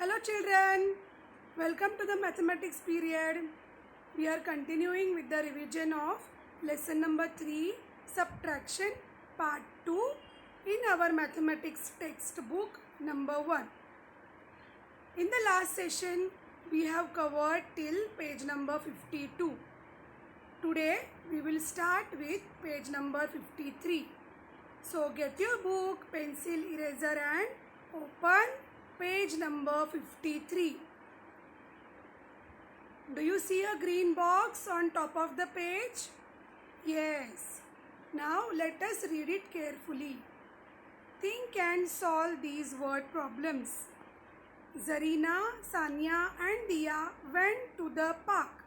Hello children, welcome to the mathematics period. We are continuing with the revision of lesson number 3, subtraction part 2 in our mathematics textbook number 1. In the last session, we have covered till page number 52. Today, we will start with page number 53. So, get your book, pencil, eraser and open page number 53. Do you see a green box on top of the page? Yes. Now let us read it carefully. Think and solve these word problems. Zarina, Sania and Dia went to the park.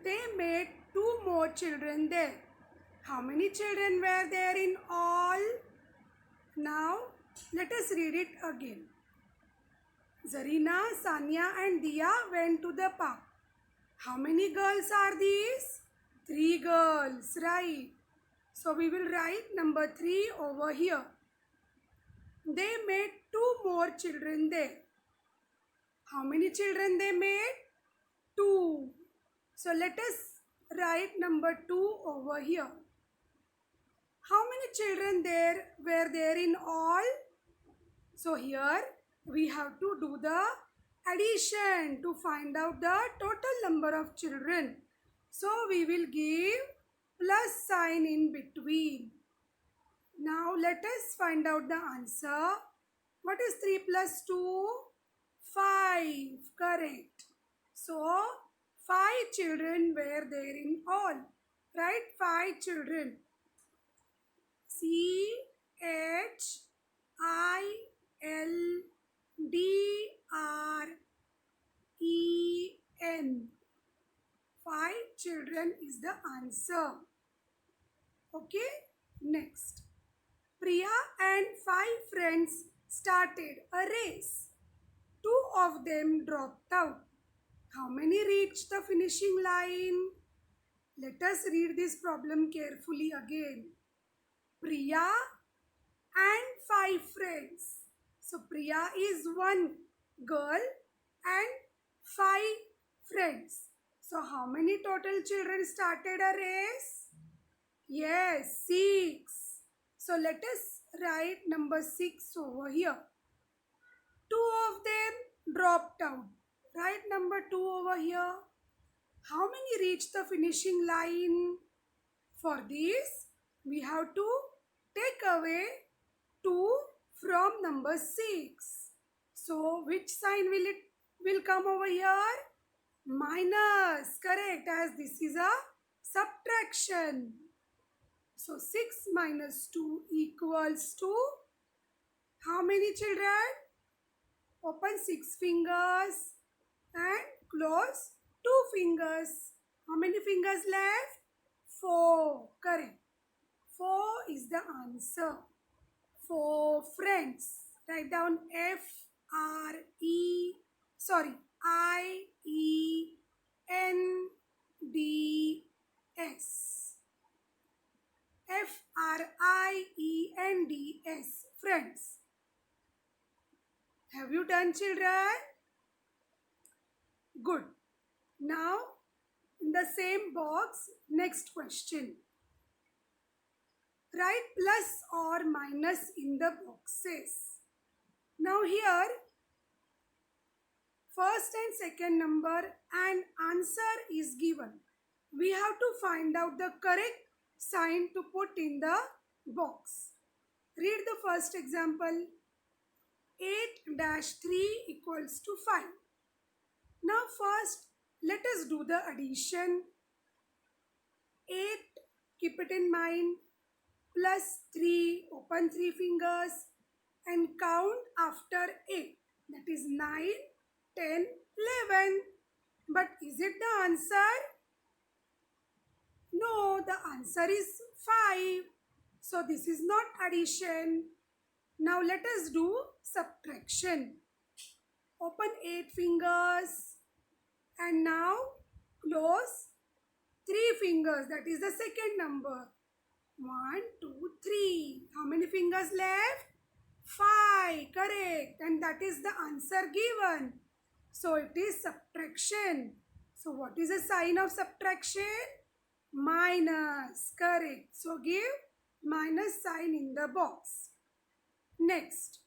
They met 2 more children there. How many children were there in all? Now let us read it again. Zarina, Sania and Dia went to the park. How many girls are these? 3 girls, right? So we will write number 3 over here. They made 2 more children there. How many children they made? 2. So let us write number 2 over here. How many children were there in all? So here we have to do the addition to find out the total number of children. So we will give plus sign in between. Now let us find out the answer. What is 3 plus 2? 5. Correct. So 5 children were there in all. Right? 5 children. CHILDREN. 5 children is the answer. Okay, next. Priya and 5 friends started a race. 2 of them dropped out. How many reached the finishing line? Let us read this problem carefully again. Priya and 5 friends. So Priya is 1 girl and 5 friends. So how many total children started a race? Yes, 6. So let us write number 6 over here. 2 of them dropped out. Write number 2 over here. How many reached the finishing line? For this, we have to take away 2 from number 6. So which sign will come over here? Minus. Correct, as this is a subtraction. So 6 minus 2 equals to how many children? Open 6 fingers and close 2 fingers. How many fingers left? 4. Correct. 4 is the answer. 4 friends. Write down IENDS. FRIENDS. Friends. Have you done, children? Good. Now, in the same box, next question. Write plus or minus in the boxes. Now here, first and second number and answer is given. We have to find out the correct sign to put in the box. Read the first example. 8-3 equals to 5. Now first, let us do the addition. 8, keep it in mind, plus 3, open 3 fingers and count after 8. That is 9, 10, 11. But is it the answer? No, the answer is 5. So this is not addition. Now let us do subtraction. Open 8 fingers and now close 3 fingers. That is the second number. 1, 2, 3. How many fingers left? 5. Correct. And that is the answer given. So it is subtraction. So what is the sign of subtraction? Minus. Correct. So give minus sign in the box. Next.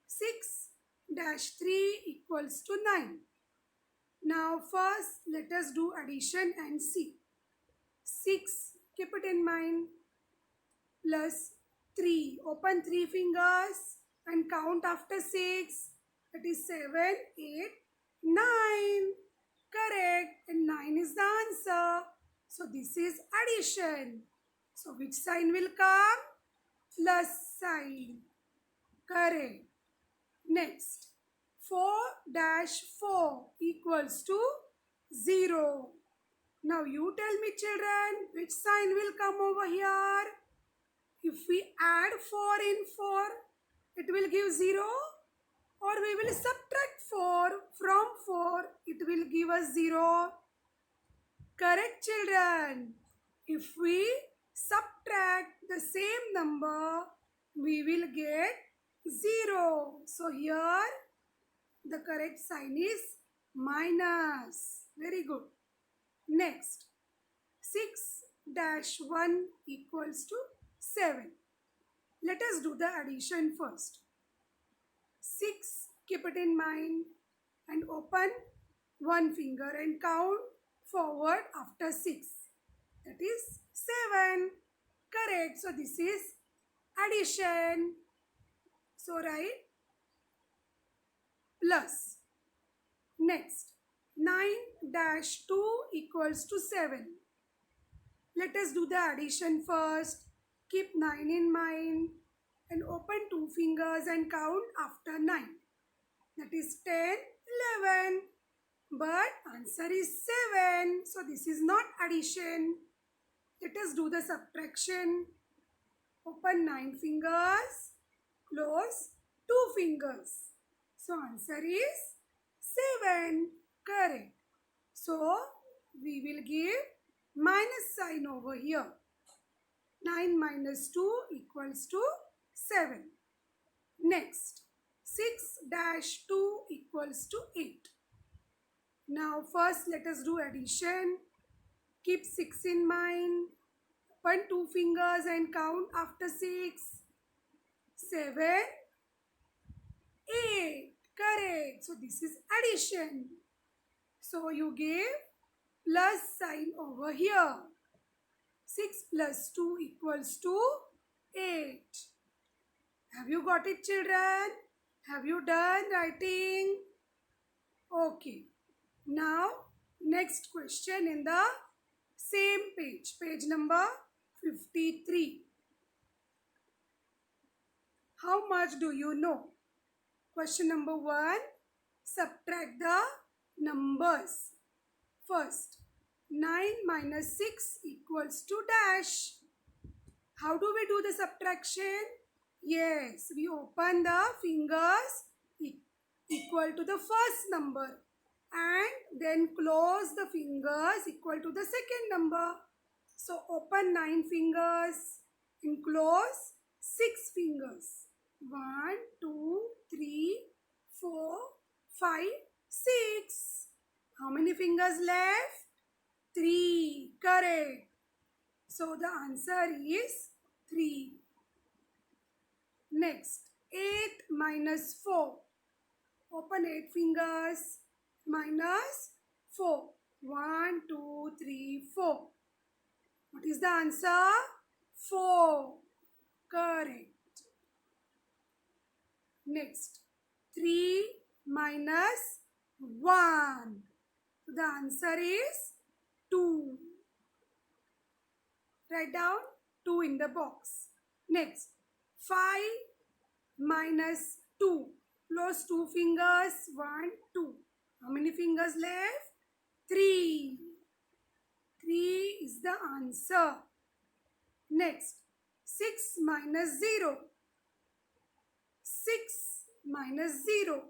6 dash 3 equals to 9. Now first let us do addition and see. 6, keep it in mind, plus 3. Open 3 fingers and count after 6. That is 7, 8, 9. Correct. And 9 is the answer. So this is addition. So which sign will come? Plus sign. Correct. Next. 4 dash 4 equals to 0. Now you tell me children, which sign will come over here? If we add 4 in 4, it will give 0, or we will subtract 4 from 4, it will give us 0. Correct children? If we subtract the same number, we will get 0. So here the correct sign is minus. Very good. Next, 6 dash 1 equals to 7. Let us do the addition first. 6, keep it in mind and open one finger and count forward after 6. That is 7. Correct. So this is addition. So write plus. Next, 9 dash 2 equals to 7. Let us do the addition first. Keep 9 in mind and open 2 fingers and count after 9. That is 10, 11. But answer is 7. So this is not addition. Let us do the subtraction. Open 9 fingers. Close 2 fingers. So answer is 7. Correct. So we will give minus sign over here. 9 minus 2 equals to 7. Next, 6 dash 2 equals to 8. Now first let us do addition. Keep 6 in mind. Open 2 fingers and count after 6. 7, 8. Correct. So this is addition. So you give plus sign over here. 6 plus 2 equals to 8. Have you got it children? Have you done writing? Okay. Now next question in the same page. Page number 53. How much do you know? Question number 1. Subtract the numbers. First, 9 minus 6 equals to dash. How do we do the subtraction? Yes, we open the fingers equal to the first number and then close the fingers equal to the second number. So open 9 fingers and close 6 fingers. 1, 2, 3, 4, 5, 6. How many fingers left? 3. Correct. So the answer is 3. Next, 8 minus 4. Open 8 fingers. Minus 4. 1, 2, 3, 4. What is the answer? 4. Correct. Next, 3 minus 1. The answer is 2. Write down 2 in the box. Next, 5 minus 2. Close 2 fingers. 1, 2. How many fingers left? 3. 3 is the answer. Next, 6 minus 0. 6 minus 0.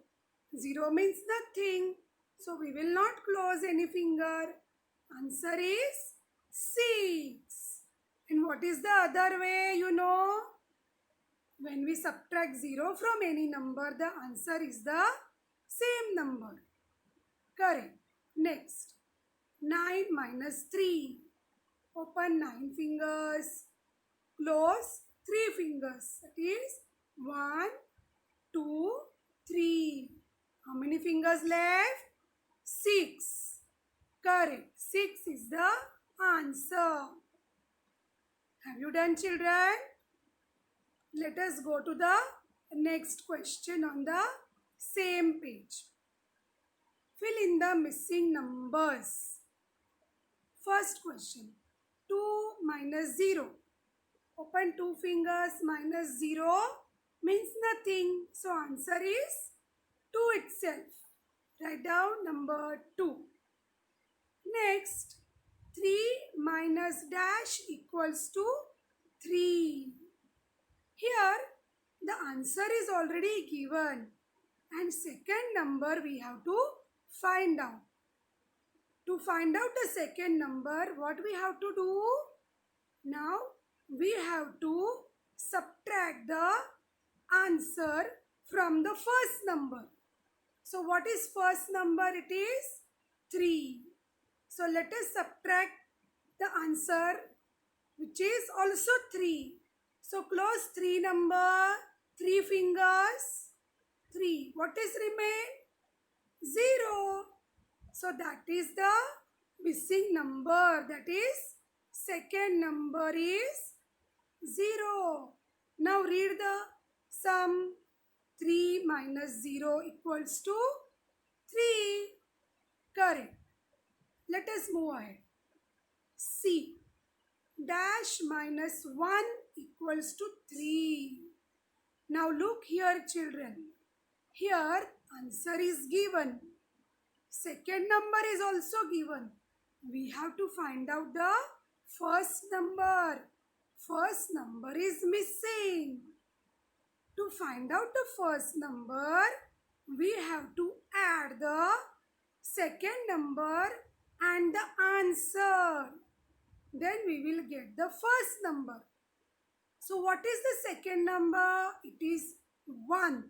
0 means nothing. So we will not close any finger. Answer is 6. And what is the other way, you know? When we subtract 0 from any number, the answer is the same number. Correct. Next. 9 minus 3. Open 9 fingers. Close 3 fingers. That is 1, 2, 3. How many fingers left? 6. Correct. 6 is the answer. Have you done, children? Let us go to the next question on the same page. Fill in the missing numbers. First question. 2 minus 0. Open 2 fingers. Minus 0 means nothing. So answer is 2 itself. Write down number 2. Next. 3 minus dash equals to 3. Here the answer is already given. And second number we have to find out. To find out the second number, what we have to do? Now, we have to subtract the answer from the first number. So, what is first number? It is 3. So, let us subtract the answer which is also 3. So, close 3 number, 3 fingers, 3. What is remain? 0. So that is the missing number. That is second number is 0. Now read the sum. 3 minus 0 equals to 3. Correct. Let us move ahead. C. Dash minus 1 equals to 3. Now look here, children. Here answer is given. Second number is also given. We have to find out the first number. First number is missing. To find out the first number, we have to add the second number and the answer. Then we will get the first number. So what is the second number? It is 1.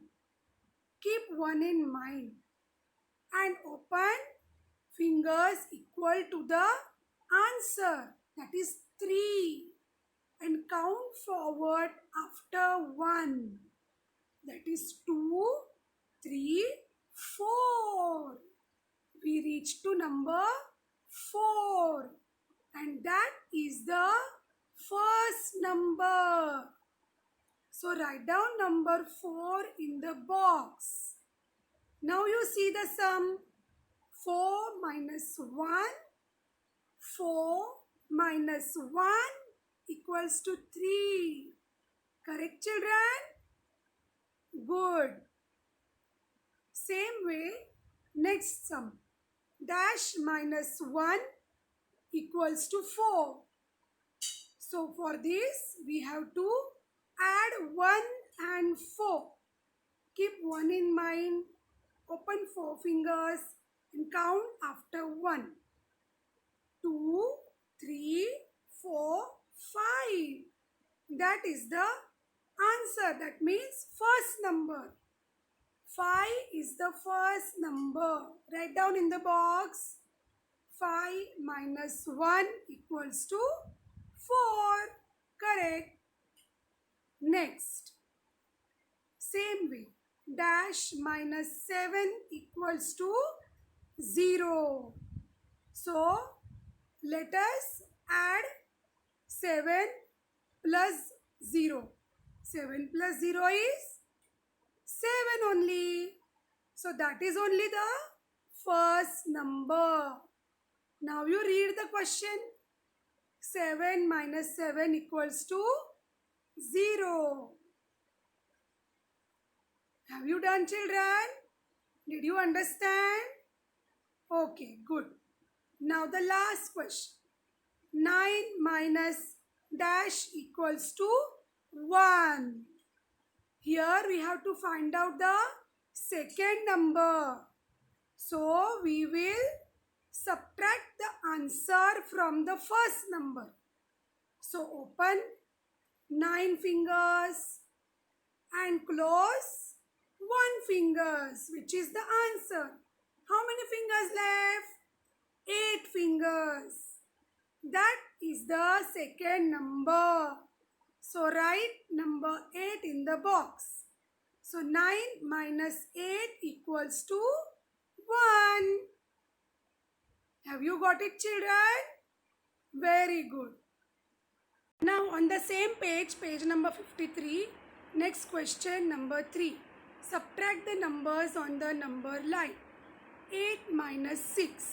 Keep 1 in mind. And open fingers equal to the answer, that is 3, and count forward after 1, that is 2, 3, 4. We reach to number 4, and that is the first number. So write down number 4 in the box. Now you see the sum. 4 minus 1. 4 minus 1 equals to 3. Correct, children? Good. Same way, next sum. Dash minus 1 equals to 4. So for this, we have to add 1 and 4. Keep 1 in mind. Open 4 fingers and count after 1. 2, 3, 4, 5. That is the answer. That means first number. 5 is the first number. Write down in the box. 5 minus 1 equals to 4. Correct. Next. Same way. Dash minus 7 equals to 0. So, let us add 7 plus 0. 7 plus 0 is 7 only. So, that is only the first number. Now, you read the question. 7 minus 7 equals to 0. Have you done, children? Did you understand? Okay, good. Now the last question. 9 minus dash equals to 1. Here we have to find out the second number. So we will subtract the answer from the first number. So open 9 fingers and close 1 fingers, which is the answer. How many fingers left? 8 fingers. That is the second number. So write number 8 in the box. So 9 minus 8 equals to 1. Have you got it, children? Very good. Now on the same page, page number 53, next question number 3. Subtract the numbers on the number line. 8 minus 6.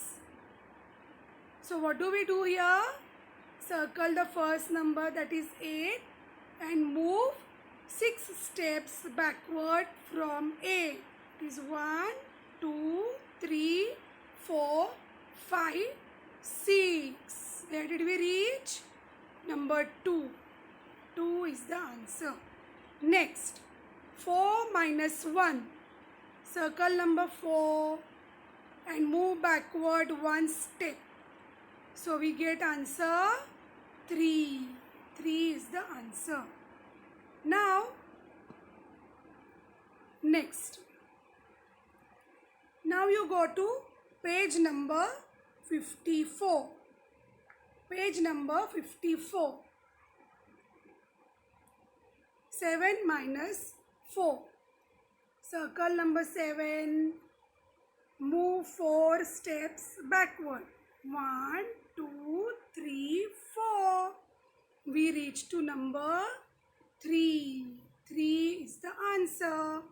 So what do we do here? Circle the first number, that is 8, and move 6 steps backward from 8. It is 1, 2, 3, 4, 5, 6. Where did we reach? Number 2. 2 is the answer. Next, 4 minus 1. Circle number 4 and move backward 1 step. So we get answer 3. 3 is the answer. Now, next. Now you go to page number 54. Page number 54. 7 minus 4. Circle number 7. Move 4 steps backward. 1, 2, 3, 4. We reach to number 3. 3 is the answer.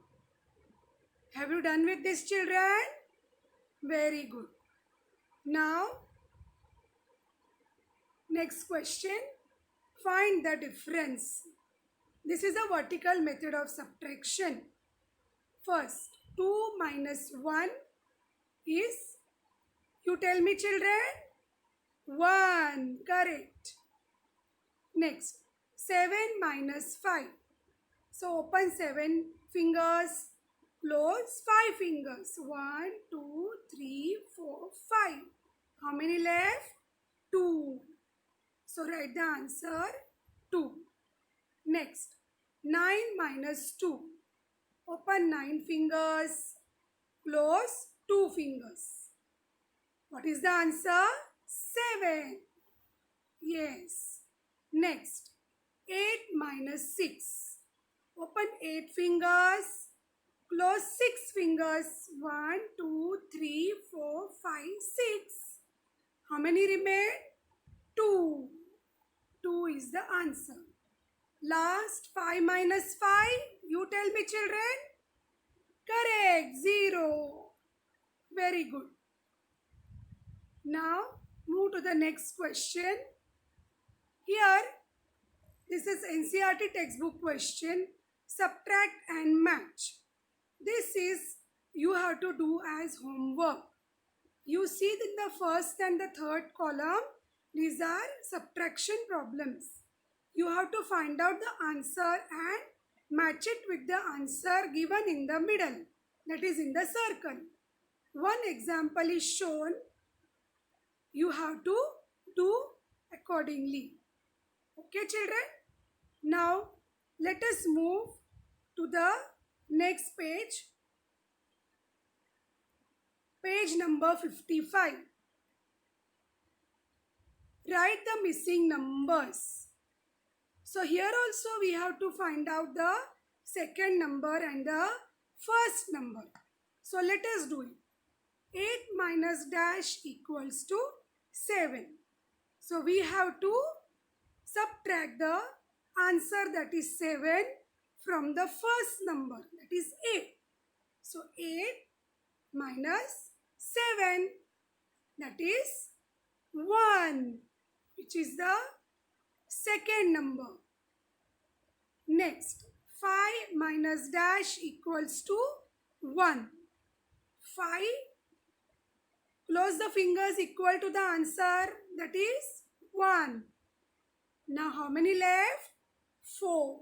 Have you done with this, children? Very good. Now, next question. Find the difference. This is a vertical method of subtraction. First, 2 minus 1 is, you tell me, children? 1. Correct. Next, 7 minus 5. So open 7 fingers, close 5 fingers. 1, 2, 3, 4, 5. How many left? 2. So write the answer 2. Next, 9 minus 2. Open 9 fingers, close 2 fingers. What is the answer? 7. Yes. Next, 8 minus 6. Open 8 fingers, close 6 fingers. 1, 2, 3, 4, 5, 6. How many remain? 2. 2 is the answer. Last, 5 minus 5. You tell me, children. Correct. 0. Very good. Now, move to the next question. Here, this is NCERT textbook question. Subtract and match. This is you have to do as homework. You see in the first and the third column, these are subtraction problems. You have to find out the answer and match it with the answer given in the middle, that is in the circle. One example is shown. You have to do accordingly. Okay, children? Now, let us move to the next page. Page number 55. Write the missing numbers. So here also we have to find out the second number and the first number. So let us do it. 8 minus dash equals to 7. So we have to subtract the answer, that is 7, from the first number, that is 8. So 8 minus 7, that is 1, which is the second number. Next, 5 minus dash equals to 1. 5, close the fingers, equal to the answer, that is 1. Now how many left? 4.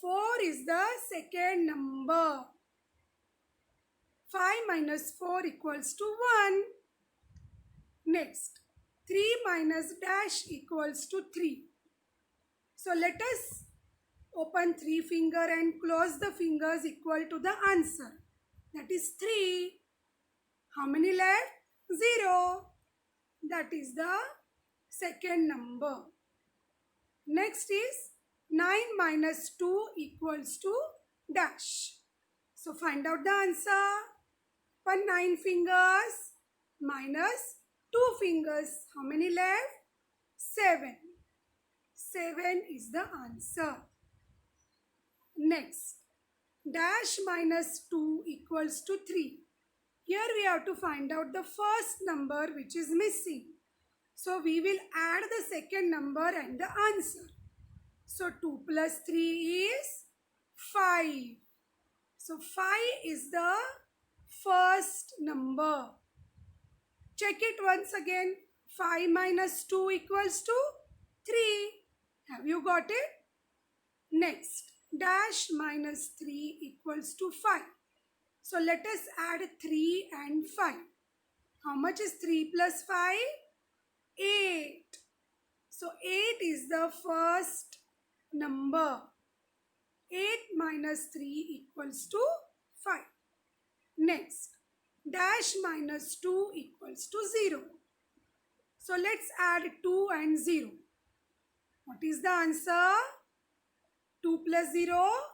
4 is the second number. 5 minus 4 equals to 1. Next, 3 minus dash equals to 3. So let us open 3 finger and close the fingers equal to the answer. That is 3. How many left? 0. That is the second number. Next is 9 minus 2 equals to dash. So find out the answer. Open 9 fingers minus 2 fingers. How many left? 7. 7 is the answer. Next, dash minus 2 equals to 3. Here we have to find out the first number which is missing. So we will add the second number and the answer. So 2 plus 3 is 5. So 5 is the first number. Check it once again. 5 minus 2 equals to 3. Have you got it? Next, dash minus 3 equals to 5. So let us add 3 and 5. How much is 3 plus 5? 8. So 8 is the first number. 8 minus 3 equals to 5. Next, dash minus 2 equals to 0. So let's add 2 and 0. What is the answer? 2 plus 0?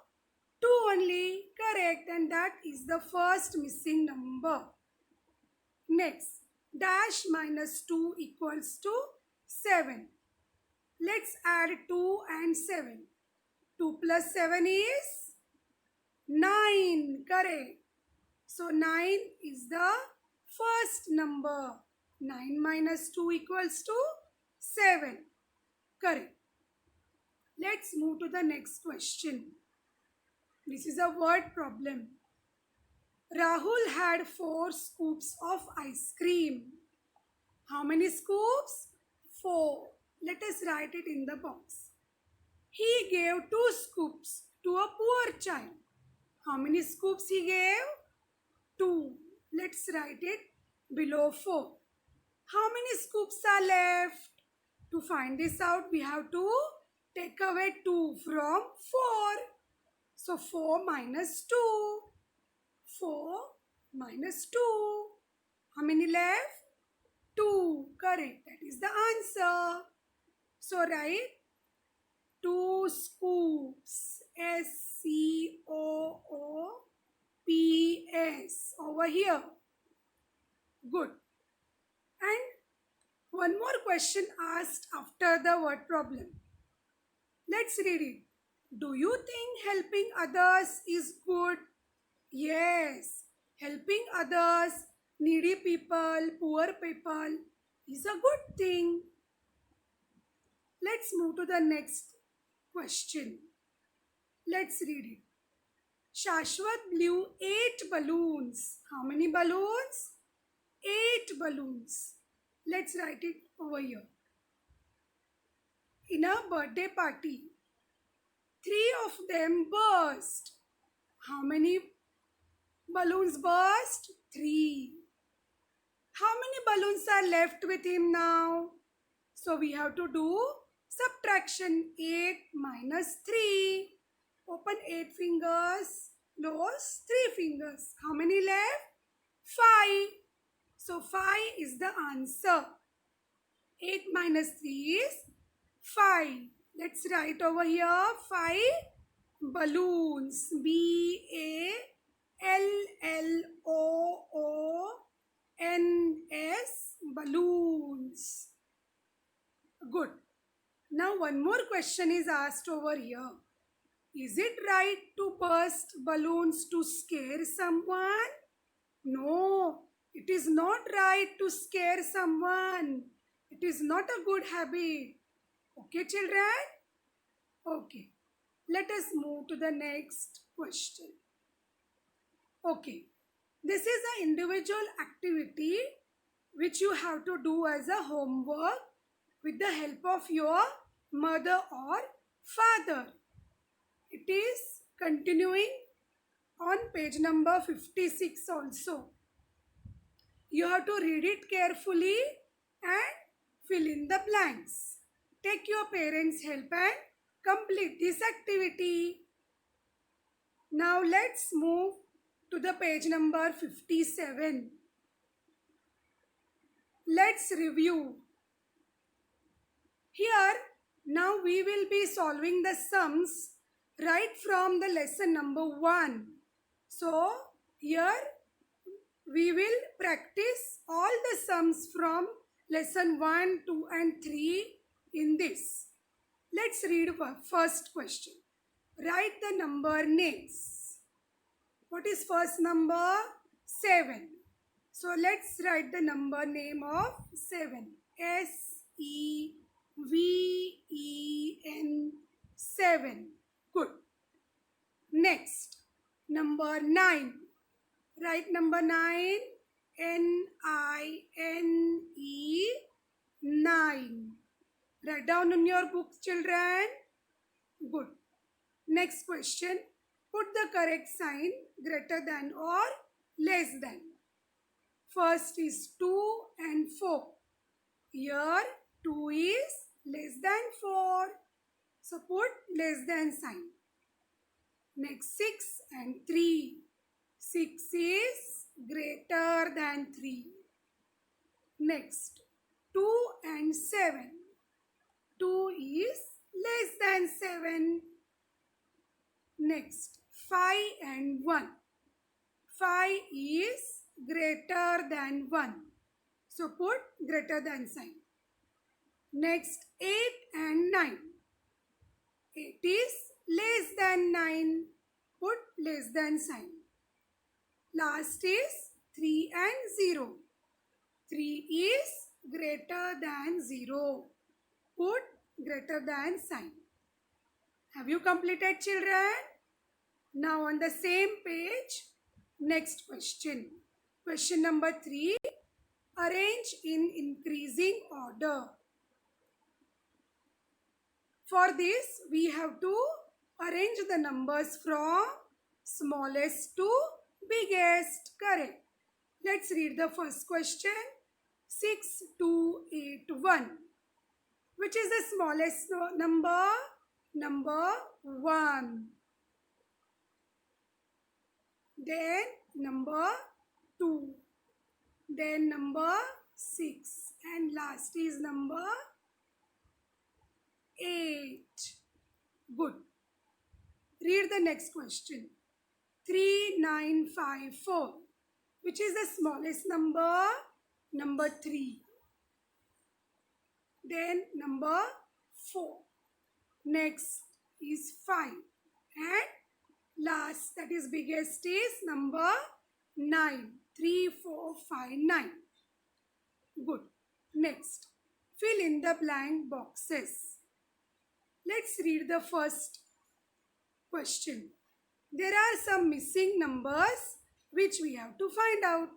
2 only. Correct. And that is the first missing number. Next, dash minus 2 equals to 7. Let's add 2 and 7. 2 plus 7 is 9. Correct. So 9 is the first number. 9 minus 2 equals to 7. Correct. Let's move to the next question. This is a word problem. Rahul had 4 scoops of ice cream. How many scoops? 4. Let us write it in the box. He gave 2 scoops to a poor child. How many scoops he gave? 2. Let's write it below 4. How many scoops are left? To find this out, we have to take away 2 from 4. So 4 minus 2. 4 minus 2. How many left? 2. Correct. That is the answer. So write 2 scoops. S-C-O-O-P-S over here. Good. And one more question asked after the word problem. Let's read it. Do you think helping others is good? Yes. Helping others, needy people, poor people is a good thing. Let's move to the next question. Let's read it. Shashwat blew 8 balloons. How many balloons? 8 balloons. Let's write it over here. In a birthday party, 3 of them burst. How many balloons burst? 3. How many balloons are left with him now? So we have to do subtraction. 8 minus 3. Open 8 fingers. Close 3 fingers. How many left? 5. So 5 is the answer. 8 minus 3 is 5. Let's write over here 5 balloons. B-A-L-L-O-O-N-S balloons. Good. Now one more question is asked over here. Is it right to burst balloons to scare someone? No, it is not right to scare someone. It is not a good habit. Okay, children? Okay. Let us move to the next question. Okay. This is an individual activity which you have to do as a homework with the help of your mother or father. It is continuing on page number 56 also. You have to read it carefully and fill in the blanks. Take your parents' help and complete this activity. Now let's move to the page number 57. Let's review. Here, now we will be solving the sums right from the lesson number 1. So, here we will practice all the sums from lesson 1, 2 and 3 in this. Let's read first question. Write the number names. What is first number? 7. So let's write the number name of 7. S-E-V-E-N 7. Good. Next, number 9. Write number 9. N-I-N-E 9. Write down in your books, children. Good. Next question. Put the correct sign greater than or less than. First is 2 and 4. Here 2 is less than 4. So put less than sign. Next 6 and 3. 6 is greater than 3. Next 2 and 7. 2 is less than 7. Next 5 and 1. 5 is greater than 1. So put greater than sign. Next 8 and 9. 8 is less than 9. Put less than sign. Last is 3 and 0. 3 is greater than 0. Put greater than sign. Have you completed, children? Now on the same page, next question. Question number 3. Arrange in increasing order. For this, we have to arrange the numbers from smallest to biggest. Correct. Let's read the first question. 6, 2, 8, 1. Which is the smallest number? Number 1. Then number 2. Then number 6. And last is number 8. Good. Read the next question. 3, 9, 5, 4. Which is the smallest number? Number 3. Then number 4. Next is 5. And last, that is biggest, is number 9. 3, 4, 5, 9. Good. Next, fill in the blank boxes. Let's read the first question. There are some missing numbers which we have to find out.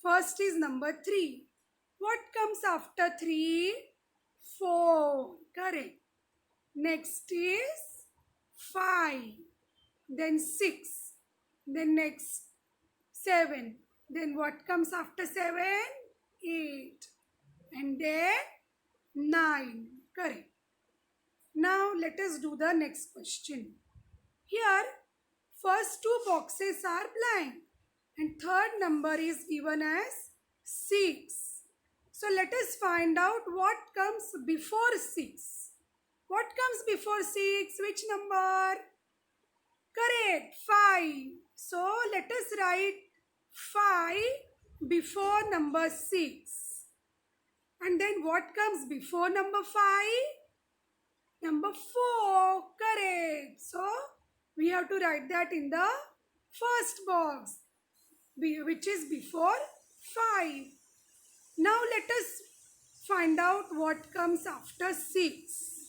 First is number 3. What comes after 3? 4. Correct. Next is 5. Then 6. Then next 7. Then what comes after 7? 8. And then 9. Correct. Now let us do the next question. Here first 2 boxes are blank and third number is given as 6. So let us find out what comes before 6. What comes before 6? Which number? Correct, 5. So let us write 5 before number 6. And then what comes before number 5? Number 4. Correct. So we have to write that in the first box, which is before 5. Now let us find out what comes after 6.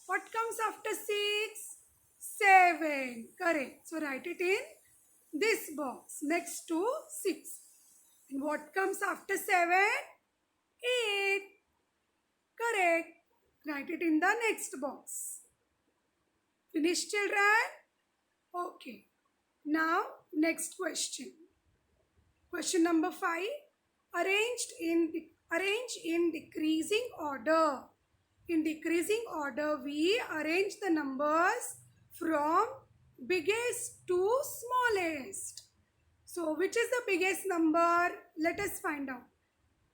What comes after 6? 7. Correct. So write it in this box next to 6. And what comes after 7? 8. Correct. Write it in the next box. Finished, children? Okay. Now next question. Question number 5. Arrange in decreasing order. In decreasing order, we arrange the numbers from biggest to smallest. So which is the biggest number? Let us find out.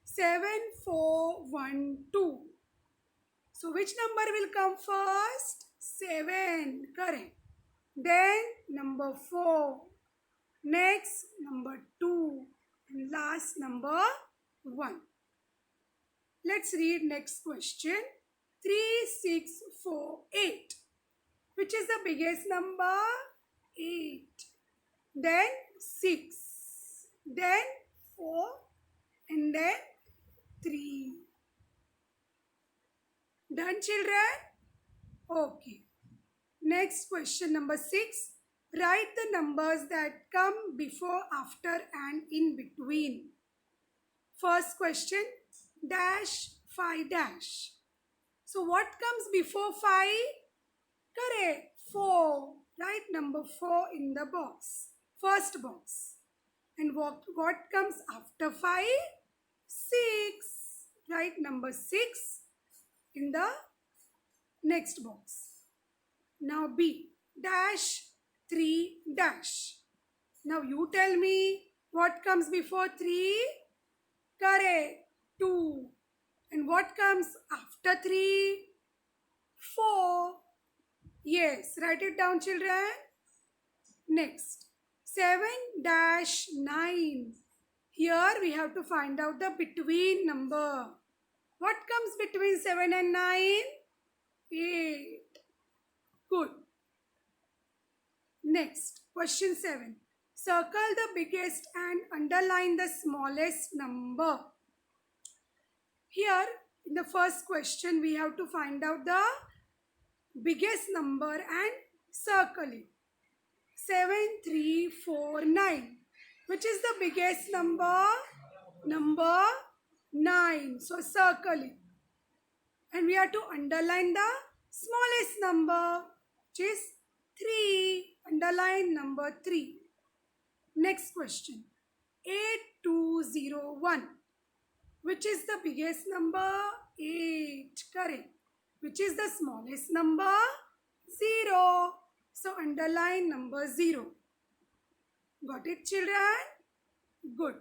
7412. So which number will come first? 7. Correct. Then number 4. Next number 2. And last number 1. Let's read next question. 3648. Which is the biggest number? 8. Then 6. Then 4. And then 3. Done, children? Okay. Next question number 6. Write the numbers that come before, after and in between. First question, dash, 5 dash. So what comes before 5? Correct, 4. Write number 4 in the box. First box. And what comes after 5? 6. Write number 6 in the next box. Now B, dash, 3 dash. Now you tell me what comes before 3? Correct, 2. And what comes after 3? 4. Yes, write it down, children. Next, 7 dash 9. Here we have to find out the between number. What comes between 7 and 9? 8. Good. Next, question 7. Circle the biggest and underline the smallest number. Here, in the first question, we have to find out the biggest number and circle it. 7349. Which is the biggest number? Number 9. So circle it. And we have to underline the smallest number, which is 3. Underline number 3. Next question. 8201. Which is the biggest number? 8. Correct. Which is the smallest number? 0. So underline number 0. Got it, children? Good.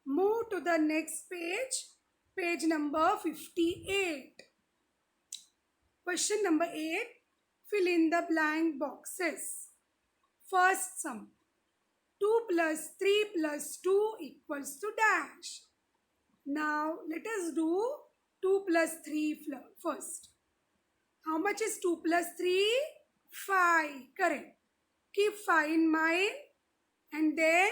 Move to the next page. Page number 58. Question number 8. Fill in the blank boxes. First sum. 2 plus 3 plus 2 equals to dash. Now let us do 2 plus 3 first. How much is 2 plus 3? 5. Correct. Keep 5 in mind and then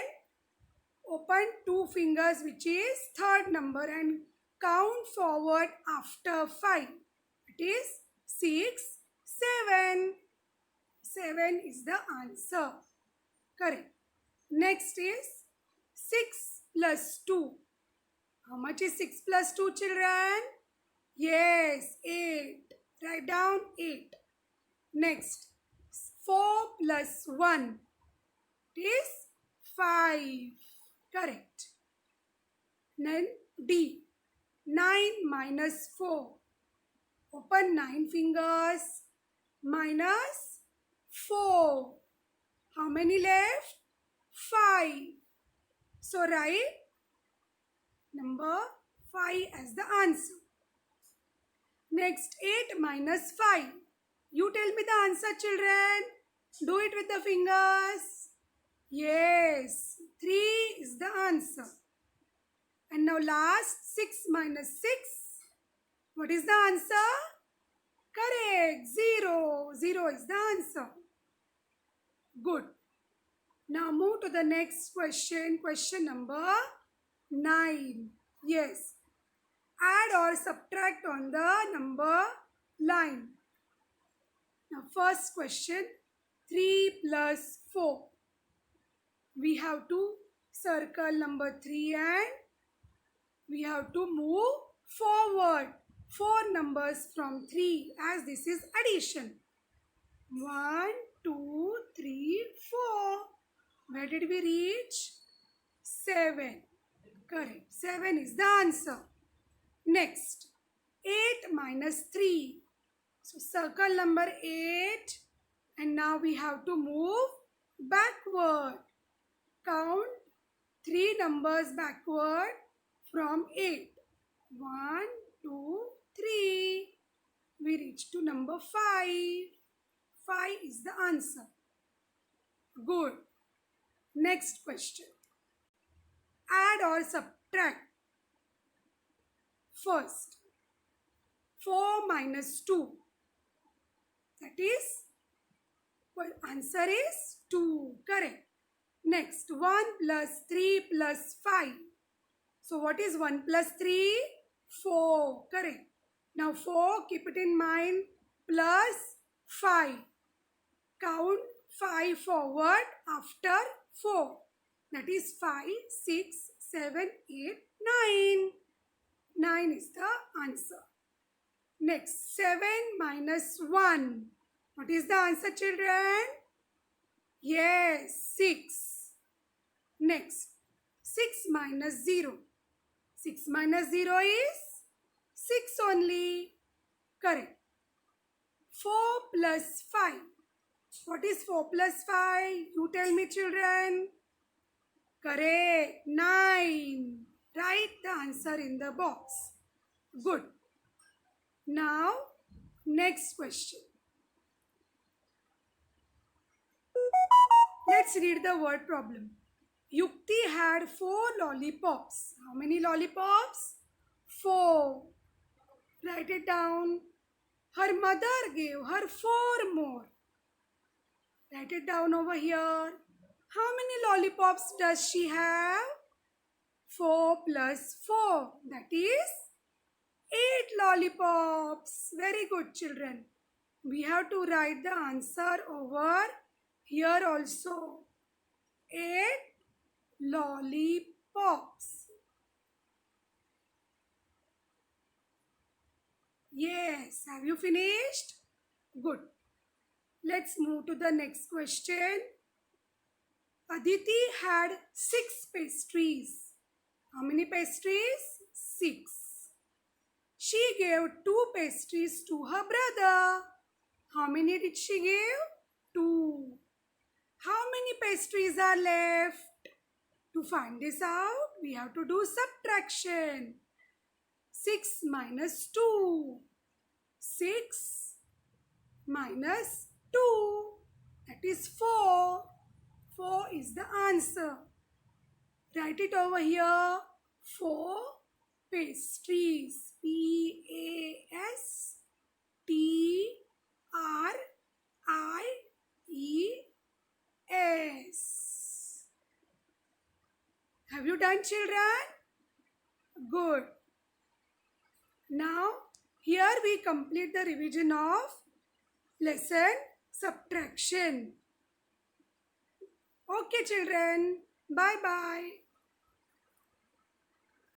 open 2 fingers, which is third number, and count forward after 5. It is 6, 7. 7 is the answer. Correct. Next is 6 plus 2. How much is 6 plus 2, children? Yes, 8. Write down 8. Next, 4 plus 1. It is 5. Correct. Then D. 9 minus 4. Open 9 fingers. Minus 4. How many left? 5. So write number 5 as the answer. Next, 8 minus 5. You tell me the answer, children. Do it with the fingers. Yes, 3 is the answer. And now last, 6 minus 6. What is the answer? Correct, 0. 0 is the answer. Good. Now move to the next question. Question number 9. Yes. Add or subtract on the number line. Now first question. 3 plus 4. We have to circle number 3 and we have to move forward 4 numbers from 3, as this is addition. 1, 2, 3, 4. Where did we reach? 7. Correct. 7 is the answer. Next, 8 minus 3. So circle number 8 and now we have to move backward. Count 3 numbers backward from 8. 1, 2, 3. We reach to number 5. 5 is the answer. Good. Next question. Add or subtract. First, 4 minus 2. That is, well, answer is 2. Correct. Next, 1 plus 3 plus 5. So what is 1 plus 3? 4. Correct. Now 4, keep it in mind, plus 5. Count 5 forward after 4. That is 5, 6, 7, 8, 9. 9 is the answer. Next, 7 minus 1. What is the answer, children? Yes, 6. Next, 6 minus 0. 6 minus 0 is 6 only. Correct. 4 plus 5. What is 4 plus 5? You tell me, children. Correct. 9. Write the answer in the box. Good. Now, next question. Let's read the word problem. Yukti had 4 lollipops. How many lollipops? 4. Write it down. Her mother gave her 4 more. Write it down over here. How many lollipops does she have? 4 plus 4. That is 8 lollipops. Very good, children. We have to write the answer over here also. 8 lollipops. Yes. Have you finished? Good. Let's move to the next question. Aditi had 6 pastries. How many pastries? 6. She gave 2 pastries to her brother. How many did she give? 2. How many pastries are left? To find this out, we have to do subtraction. 6 minus 2. 6 minus 2. That is 4. 4 is the answer. Write it over here. 4 pastries. Pastries. Have you done, children? Good. Now, here we complete the revision of lesson subtraction. Okay, children. Bye-bye.